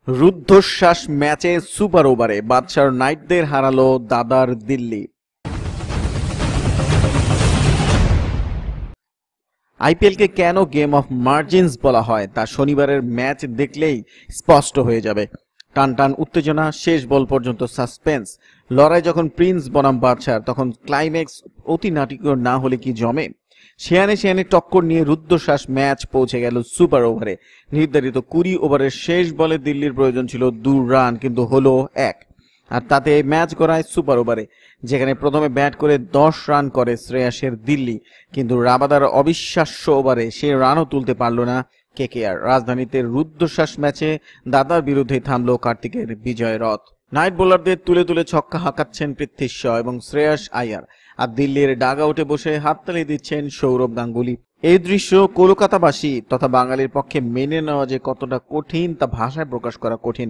রুদ্ধশ্বাস ম্যাচে সুপার ওভারে বাদশার নাইটদের হারালো দাদার দিল্লি। আইপিএলকে কেন গেম অফ মার্জিনস বলা হয় তা শনিবারের ম্যাচ দেখলেই স্পষ্ট হয়ে যাবে। টান টান উত্তেজনা, শেষ বল পর্যন্ত সাসপেন্স, লড়াই যখন প্রিন্স বনাম বাদশার, তখন ক্লাইম্যাক্স অতি নাটকীয় না হলে কি জমে। সেয়ানে সেয়ানে টক্কর নিয়ে রুদ্ধশ্বাস ম্যাচ পৌঁছে গেল সুপার ওভারে। নির্ধারিত 20 ওভারের শেষ বলে দিল্লির প্রয়োজন ছিল 2 রান, কিন্তু হলো 1। আর তাতে ম্যাচ গড়ায় সুপার ওভারে, যেখানে প্রথমে ব্যাট করে 10 রান করে শ্রেয়াসের দিল্লি, কিন্তু রাবাদার অবিশ্বাস্য ওভারে সে রানও তুলতে পারল না কেকেআর। রাজধানীতে রুদ্ধশ্বাস ম্যাচে দাদার বিরুদ্ধে থামল কার্তিকের বিজয় রথ। নাইট বোলারদের তুলে তুলে ছক্কা হাঁকাচ্ছেন পৃথ্বী শ এবং শ্রেয়াস আইয়ার, আর দিল্লির ডাগ আউটে বসে হাততালি দিচ্ছেন সৌরভ গাঙ্গুলি। এই দৃশ্য কলকাতাবাসী তথা বাঙালির পক্ষে মেনে নেওয়া যে কতটা কঠিন তা ভাষায় প্রকাশ করা কঠিন।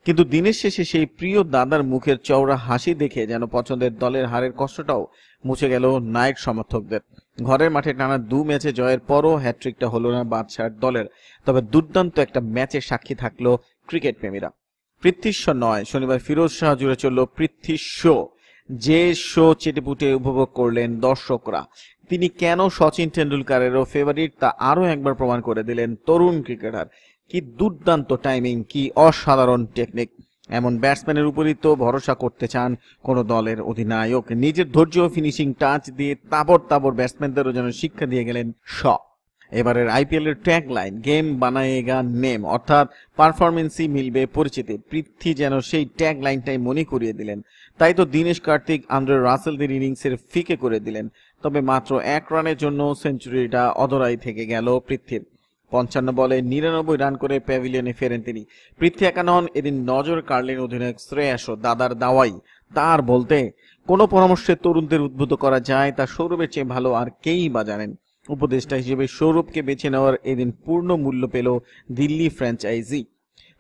কিন্তু দিনের শেষে সেই প্রিয় দাদার মুখের চওড়া হাসি দেখে যেন পছন্দের দলের হারের কষ্টটাও মুছে গেল নাইট সমর্থকদের। ঘরের মাঠে টানা 2 ম্যাচে জয়ের পরও হ্যাট্রিকটা হলো না বাদশার দলের, তবে দুর্দান্ত একটা ম্যাচের সাক্ষী থাকলো ক্রিকেট প্রেমীরা। পৃথ্বী শ নয়, শনিবার ফিরোজ শাহ জুড়ে চলল পৃথ্বী শো। যে শো চেটেপুটে উপভোগ করলেন দর্শকরা। তিনি কেন সচিন টেন্ডুলকারেরও ফেভারিট তা আরও একবার প্রমাণ করে দিলেন তরুণ ক্রিকেটার। কি দুর্দান্ত টাইমিং, কি অসাধারণ টেকনিক। এমন ব্যাটসম্যানের উপরই তো ভরসা করতে চান কোন দলের অধিনায়ক। নিজের ধৈর্য ফিনিশিং টাচ দিয়ে তাবড় ব্যাটসম্যানদেরও যেন শিক্ষা দিয়ে গেলেন শ। এবারের আইপিএল এর ট্যাগ লাইন গেম বানায়েগা নেম, অর্থাৎ পারফরমেন্সই মিলবে পরিচিতি। পৃথ্বী যেন সেই ট্যাগ লাইনটাই মনে করিয়ে দিলেন। তাই তো দীনেশ কার্তিক, আন্দ্রে রাসেলদের ইনিংসের ফিকে করে দিলেন। তবে মাত্র 1 রানের জন্য সেঞ্চুরিটা অধরাই থেকে গেল পৃথ্বীর। 55 বলে 99 রান করে প্যাভিলিয়নে ফেরেন তিনি। পৃথ্বী একা নন, এদিন নজর কাড়লেন অধিনায়ক শ্রেয়াসও। দাদার দাওয়াই তার বলতে কোনো পরামর্শে তরুণদের উদ্বুদ্ধ করা যায় তা সৌরভের চেয়ে ভালো আর কেই বা জানেন। উপদেষ্টা হিসেবে সৌরভকে বেছে নেওয়ার এদিন পূর্ণ মূল্য পেল দিল্লি ফ্র্যাঞ্চাইজি।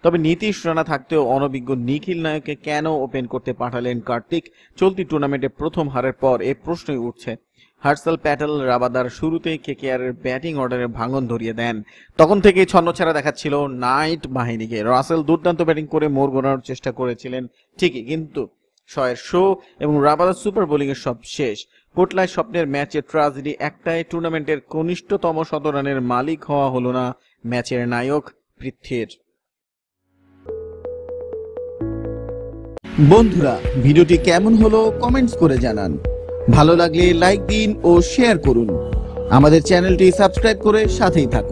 তবে নীতিশ রানা থাকতেও অনভিজ্ঞ নিখিল নায়ককে কেন ওপেন করতে পাঠালেন কার্তিক? চলতি টুর্নামেন্টে প্রথম হারের পর এ প্রশ্নই উঠছে। হার্ষাল প্যাটেল রাবাদার শুরুতেই কেকেআরের ব্যাটিং অর্ডারে ভাঙন ধরিয়ে দেন। তখন থেকেই ছন্নছাড়া দেখাচ্ছিল নাইট বাহিনীকে। রাসেল দুর্দান্ত ব্যাটিং করে মোড় ঘোরানোর চেষ্টা করেছিলেন ঠিকই, কিন্তু শয়ের শো এবং রাবাদার সুপার বোলিংয়ের সব শেষ। কোটলায় স্বপ্নের ম্যাচে ট্র্যাজেডি একটাই, টুর্নামেন্টের কনিষ্ঠতম শতরানের মালিক হওয়া হলো না ম্যাচের নায়ক পৃথ্বীর। বন্ধুরা, ভিডিওটি কেমন হলো কমেন্টস করে জানান। ভালো লাগলে লাইক দিন ও শেয়ার করুন। আমাদের চ্যানেলটি সাবস্ক্রাইব করে সাথেই থাকুন।